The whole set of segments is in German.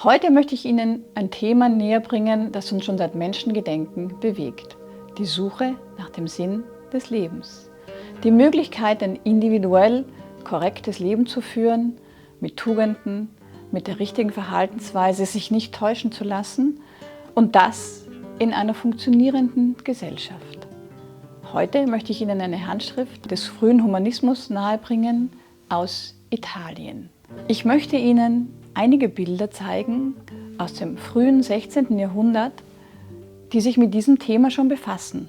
Heute möchte ich Ihnen ein Thema näher bringen, das uns schon seit Menschengedenken bewegt. Die Suche nach dem Sinn des Lebens. Die Möglichkeit, ein individuell korrektes Leben zu führen, mit Tugenden, mit der richtigen Verhaltensweise, sich nicht täuschen zu lassen und das in einer funktionierenden Gesellschaft. Heute möchte ich Ihnen eine Handschrift des frühen Humanismus nahebringen aus Italien. Ich möchte Ihnen einige Bilder zeigen aus dem frühen 16. Jahrhundert, die sich mit diesem Thema schon befassen,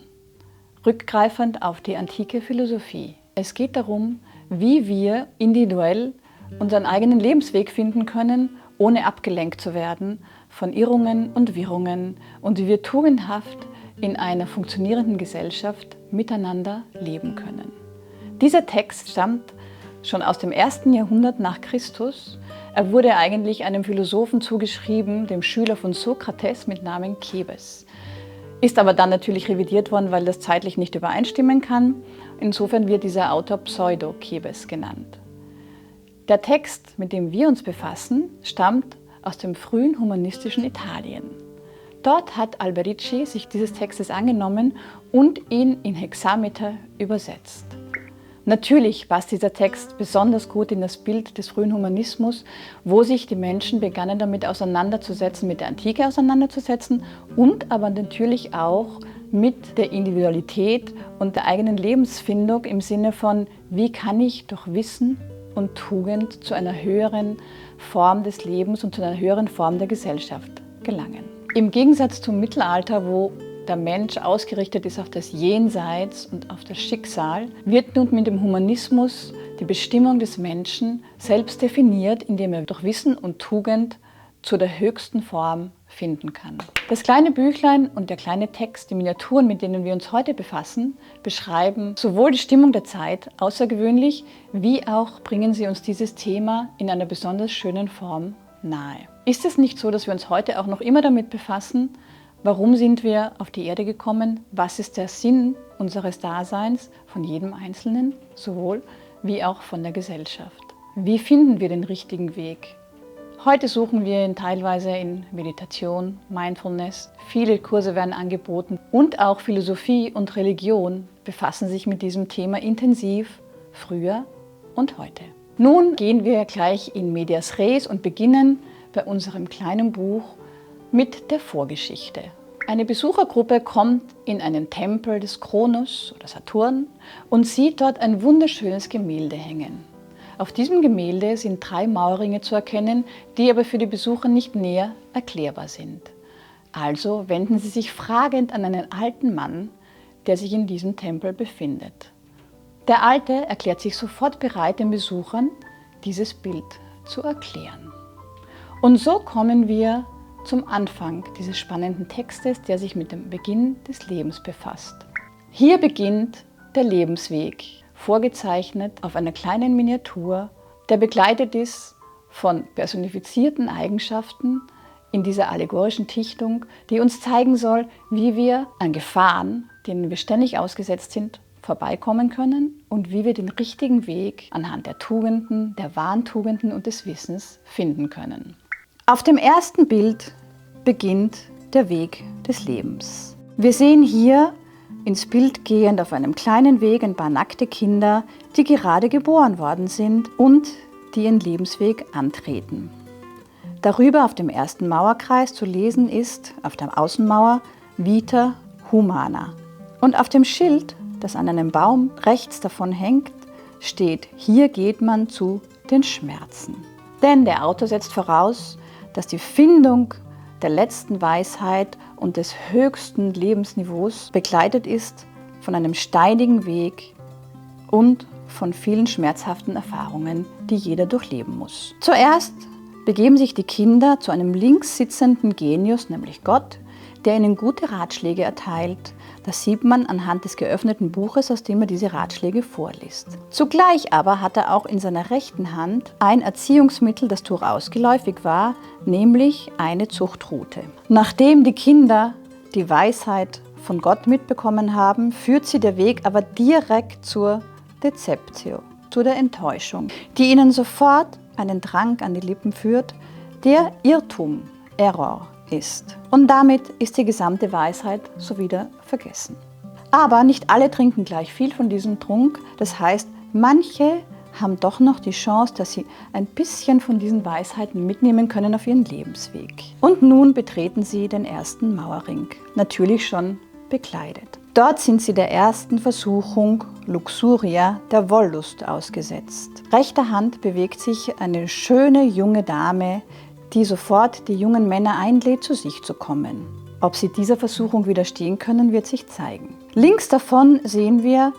rückgreifend auf die antike Philosophie. Es geht darum, wie wir individuell unseren eigenen Lebensweg finden können, ohne abgelenkt zu werden von Irrungen und Wirrungen und wie wir tugendhaft in einer funktionierenden Gesellschaft miteinander leben können. Dieser Text stammt schon aus dem 1. Jahrhundert nach Christus. Er wurde eigentlich einem Philosophen zugeschrieben, dem Schüler von Sokrates mit Namen Kebes. Ist aber dann natürlich revidiert worden, weil das zeitlich nicht übereinstimmen kann. Insofern wird dieser Autor Pseudo-Kebes genannt. Der Text, mit dem wir uns befassen, stammt aus dem frühen humanistischen Italien. Dort hat Alberici sich dieses Textes angenommen und ihn in Hexameter übersetzt. Natürlich passt dieser Text besonders gut in das Bild des frühen Humanismus, wo sich die Menschen begannen damit auseinanderzusetzen, mit der Antike auseinanderzusetzen und aber natürlich auch mit der Individualität und der eigenen Lebensfindung im Sinne von, wie kann ich durch Wissen und Tugend zu einer höheren Form des Lebens und zu einer höheren Form der Gesellschaft gelangen. Im Gegensatz zum Mittelalter, wo der Mensch ausgerichtet ist auf das Jenseits und auf das Schicksal, wird nun mit dem Humanismus die Bestimmung des Menschen selbst definiert, indem er durch Wissen und Tugend zu der höchsten Form finden kann. Das kleine Büchlein und der kleine Text, die Miniaturen, mit denen wir uns heute befassen, beschreiben sowohl die Stimmung der Zeit außergewöhnlich, wie auch bringen sie uns dieses Thema in einer besonders schönen Form nahe. Ist es nicht so, dass wir uns heute auch noch immer damit befassen, warum sind wir auf die Erde gekommen? Was ist der Sinn unseres Daseins von jedem Einzelnen, sowohl wie auch von der Gesellschaft? Wie finden wir den richtigen Weg? Heute suchen wir ihn teilweise in Meditation, Mindfulness. Viele Kurse werden angeboten und auch Philosophie und Religion befassen sich mit diesem Thema intensiv, früher und heute. Nun gehen wir gleich in medias res und beginnen bei unserem kleinen Buch mit der Vorgeschichte. Eine Besuchergruppe kommt in einen Tempel des Kronos oder Saturn und sieht dort ein wunderschönes Gemälde hängen. Auf diesem Gemälde sind 3 Maulringe zu erkennen, die aber für die Besucher nicht näher erklärbar sind. Also wenden sie sich fragend an einen alten Mann, der sich in diesem Tempel befindet. Der Alte erklärt sich sofort bereit, den Besuchern dieses Bild zu erklären. Und so kommen wir zum Anfang dieses spannenden Textes, der sich mit dem Beginn des Lebens befasst. Hier beginnt der Lebensweg, vorgezeichnet auf einer kleinen Miniatur, der begleitet ist von personifizierten Eigenschaften in dieser allegorischen Dichtung, die uns zeigen soll, wie wir an Gefahren, denen wir ständig ausgesetzt sind, vorbeikommen können und wie wir den richtigen Weg anhand der Tugenden, der wahren Tugenden und des Wissens finden können. Auf dem ersten Bild beginnt der Weg des Lebens. Wir sehen hier ins Bild gehend auf einem kleinen Weg ein paar nackte Kinder, die gerade geboren worden sind und die ihren Lebensweg antreten. Darüber auf dem ersten Mauerkreis zu lesen ist, auf der Außenmauer, Vita Humana. Und auf dem Schild, das an einem Baum rechts davon hängt, steht, hier geht man zu den Schmerzen. Denn der Autor setzt voraus, dass die Findung der letzten Weisheit und des höchsten Lebensniveaus begleitet ist von einem steinigen Weg und von vielen schmerzhaften Erfahrungen, die jeder durchleben muss. Zuerst begeben sich die Kinder zu einem links sitzenden Genius, nämlich Gott, der ihnen gute Ratschläge erteilt. Das sieht man anhand des geöffneten Buches, aus dem er diese Ratschläge vorliest. Zugleich aber hat er auch in seiner rechten Hand ein Erziehungsmittel, das durchaus geläufig war, nämlich eine Zuchtrute. Nachdem die Kinder die Weisheit von Gott mitbekommen haben, führt sie der Weg aber direkt zur Deceptio, zu der Enttäuschung, die ihnen sofort einen Trank an die Lippen führt, der Irrtum, Error ist. Und damit ist die gesamte Weisheit so wieder vergessen. Aber nicht alle trinken gleich viel von diesem Trunk. Das heißt, manche haben doch noch die Chance, dass sie ein bisschen von diesen Weisheiten mitnehmen können auf ihren Lebensweg. Und nun betreten sie den ersten Mauerring, natürlich schon bekleidet. Dort sind sie der ersten Versuchung, Luxuria, der Wollust ausgesetzt. Rechter Hand bewegt sich eine schöne junge Dame, die sofort die jungen Männer einlädt, zu sich zu kommen. Ob sie dieser Versuchung widerstehen können, wird sich zeigen. Links davon sehen wir,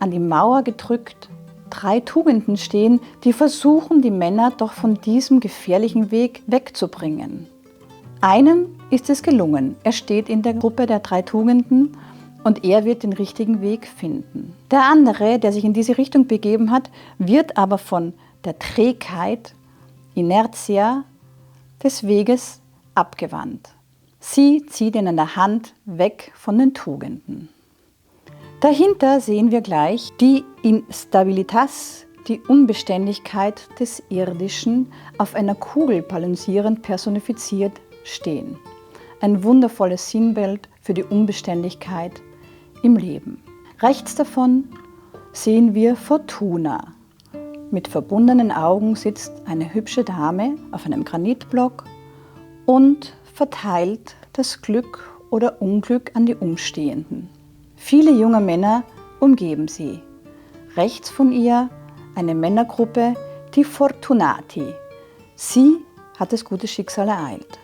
an die Mauer gedrückt, 3 Tugenden stehen, die versuchen, die Männer doch von diesem gefährlichen Weg wegzubringen. Einem ist es gelungen. Er steht in der Gruppe der 3 Tugenden und er wird den richtigen Weg finden. Der andere, der sich in diese Richtung begeben hat, wird aber von der Trägheit, Inertia des Weges abgewandt. Sie zieht ihn an der Hand weg von den Tugenden. Dahinter sehen wir gleich die Instabilitas, die Unbeständigkeit des Irdischen, auf einer Kugel balancierend personifiziert stehen. Ein wundervolles Sinnbild für die Unbeständigkeit im Leben. Rechts davon sehen wir Fortuna. Mit verbundenen Augen sitzt eine hübsche Dame auf einem Granitblock und verteilt das Glück oder Unglück an die Umstehenden. Viele junge Männer umgeben sie. Rechts von ihr eine Männergruppe, die Fortunati. Sie hat das gute Schicksal ereilt.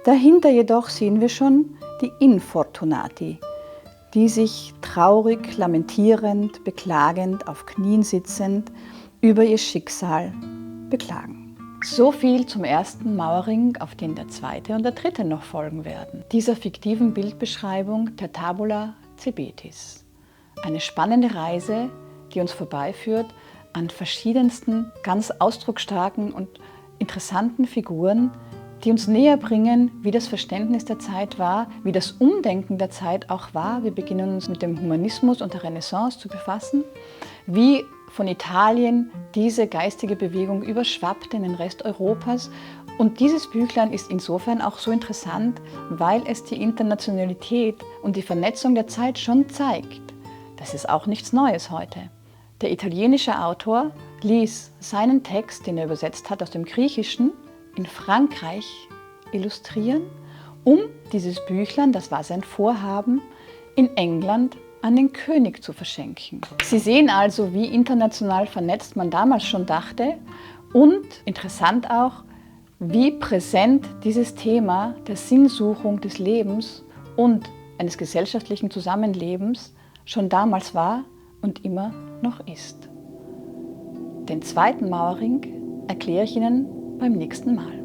Dahinter jedoch sehen wir schon die Infortunati, die sich traurig, lamentierend, beklagend, auf Knien sitzend über ihr Schicksal beklagen. So viel zum ersten Mauerring, auf den der zweite und der dritte noch folgen werden. Dieser fiktiven Bildbeschreibung der Tabula Cebetis. Eine spannende Reise, die uns vorbeiführt an verschiedensten, ganz ausdrucksstarken und interessanten Figuren, die uns näher bringen, wie das Verständnis der Zeit war, wie das Umdenken der Zeit auch war. Wir beginnen uns mit dem Humanismus und der Renaissance zu befassen, wie von Italien diese geistige Bewegung überschwappte in den Rest Europas. Und dieses Büchlein ist insofern auch so interessant, weil es die Internationalität und die Vernetzung der Zeit schon zeigt. Das ist auch nichts Neues heute. Der italienische Autor ließ seinen Text, den er übersetzt hat aus dem Griechischen, in Frankreich illustrieren, um dieses Büchlein, das war sein Vorhaben, in England an den König zu verschenken. Sie sehen also, wie international vernetzt man damals schon dachte und interessant auch, wie präsent dieses Thema der Sinnsuchung des Lebens und eines gesellschaftlichen Zusammenlebens schon damals war und immer noch ist. Den zweiten Mauerring erkläre ich Ihnen beim nächsten Mal.